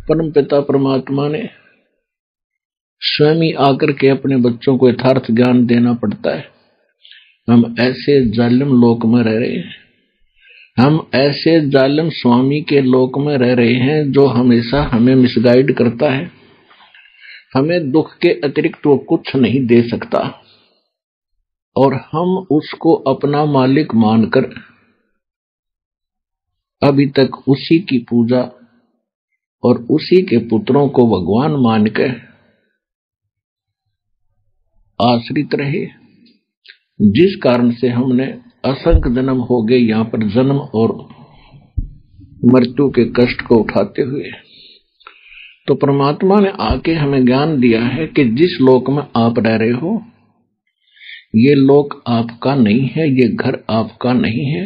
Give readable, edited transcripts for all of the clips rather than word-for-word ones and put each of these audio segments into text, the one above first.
परम पिता परमात्मा ने स्वयं ही आकर के अपने बच्चों को यथार्थ ज्ञान देना पड़ता है। हम ऐसे जालिम लोक में रह रहे हैं, हम ऐसे जालिम स्वामी के लोक में रह रहे हैं जो हमेशा हमें मिसगाइड करता है। हमें दुख के अतिरिक्त वो कुछ नहीं दे सकता और हम उसको अपना मालिक मानकर अभी तक उसी की पूजा और उसी के पुत्रों को भगवान मानकर आश्रित रहे, जिस कारण से हमने असंख्य जन्म हो गए यहां पर जन्म और मृत्यु के कष्ट को उठाते हुए। तो परमात्मा ने आके हमें ज्ञान दिया है कि जिस लोक में आप रह रहे हो ये लोक आपका नहीं है, ये घर आपका नहीं है,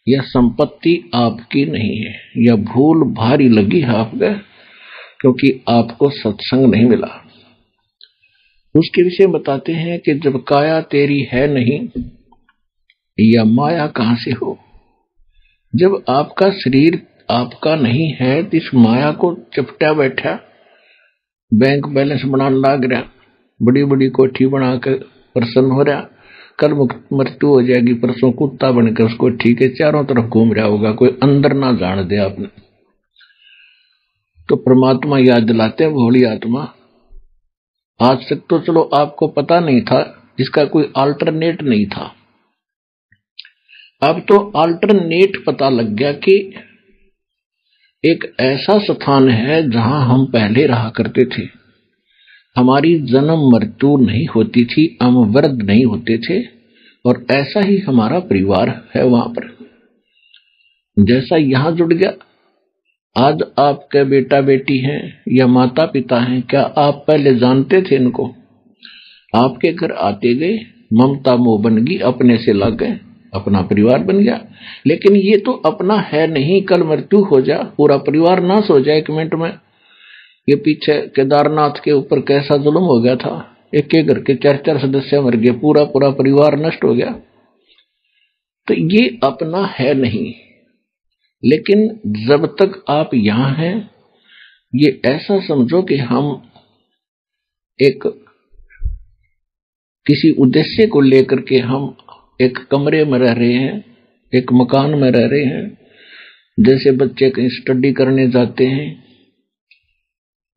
यह संपत्ति आपकी नहीं है। यह भूल भारी लगी है आपको क्योंकि आपको सत्संग नहीं मिला। उसके विषय बताते हैं कि जब काया तेरी है नहीं या माया कहां से हो। जब आपका शरीर आपका नहीं है तो इस माया को चपटा बैठा, बैंक बैलेंस बनाने लग रहा, बड़ी बड़ी कोठी बना कर प्रसन्न हो रहा, कल मृत्यु हो जाएगी परसों कुत्ता बनकर उसको ठीक है चारों तरफ घूम रहा होगा, कोई अंदर ना जान दे आपने। तो परमात्मा याद दिलाते हैं, भोली आत्मा आज तक तो चलो आपको पता नहीं था, इसका कोई अल्टरनेट नहीं था, अब तो अल्टरनेट पता लग गया कि एक ऐसा स्थान है जहां हम पहले रहा करते थे। हमारी जन्म मृत्यु नहीं होती थी, हम वृद्ध नहीं होते थे और ऐसा ही हमारा परिवार है वहां पर। जैसा यहां जुड़ गया, आज आपके बेटा बेटी हैं या माता पिता हैं, क्या आप पहले जानते थे इनको? आपके घर आते गए, ममता मोह बन गई, अपने से लग गए, अपना परिवार बन गया। लेकिन ये तो अपना है नहीं, कल मृत्यु हो जा पूरा परिवार नाश हो जाए 1 मिनट में। ये पीछे केदारनाथ के ऊपर कैसा जुल्म हो गया था, एक के घर के 4-4 सदस्य मर गए, पूरा पूरा परिवार नष्ट हो गया। तो ये अपना है नहीं। लेकिन जब तक आप यहां हैं, ये ऐसा समझो कि हम एक किसी उद्देश्य को लेकर के हम एक कमरे में रह रहे हैं, एक मकान में रह रहे हैं। जैसे बच्चे कहीं स्टडी करने जाते हैं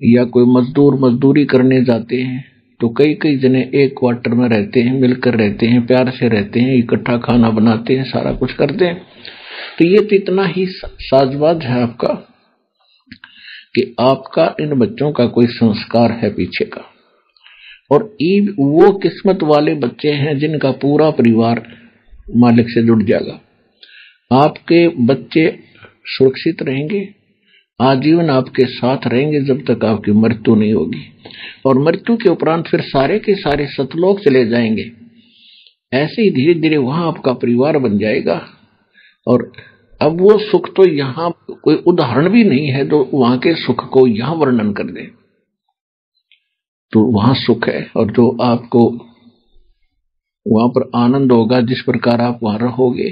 या कोई मजदूर मजदूरी करने जाते हैं, तो कई कई जने एक क्वार्टर में रहते हैं, मिलकर रहते हैं, प्यार से रहते हैं, इकट्ठा खाना बनाते हैं, सारा कुछ करते हैं। तो ये तो इतना ही साजवाज है आपका कि आपका इन बच्चों का कोई संस्कार है पीछे का। और वो किस्मत वाले बच्चे हैं जिनका पूरा परिवार मालिक से जुड़ जाएगा। आपके बच्चे सुरक्षित रहेंगे, आजीवन आपके साथ रहेंगे जब तक आपकी मृत्यु नहीं होगी। और मृत्यु के उपरांत फिर सारे के सारे सतलोक चले जाएंगे। ऐसे ही धीरे धीरे वहां आपका परिवार बन जाएगा। और अब वो सुख तो यहां कोई उदाहरण भी नहीं है जो वहां के सुख को यहां वर्णन कर दे। तो वहां सुख है और जो आपको वहां पर आनंद होगा जिस प्रकार आप वहां रहोगे।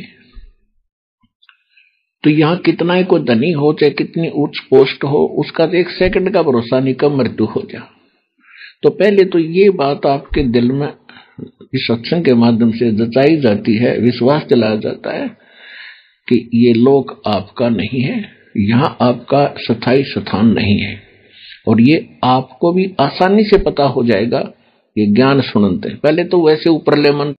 तो यहां कितना ही कोई धनी हो चाहे कितनी उच्च पोस्ट हो, उसका तो 1 सेकंड का भरोसा नहीं कब मृत्यु हो जा। तो पहले तो ये बात आपके दिल में इस सत्संग के माध्यम से जचाई जाती है, विश्वास दिलाया जाता है कि ये लोक आपका नहीं है, यहां आपका स्थायी स्थान नहीं है। और ये आपको भी आसानी से पता हो जाएगा ये ज्ञान सुनते। पहले तो वैसे ऊपरले मन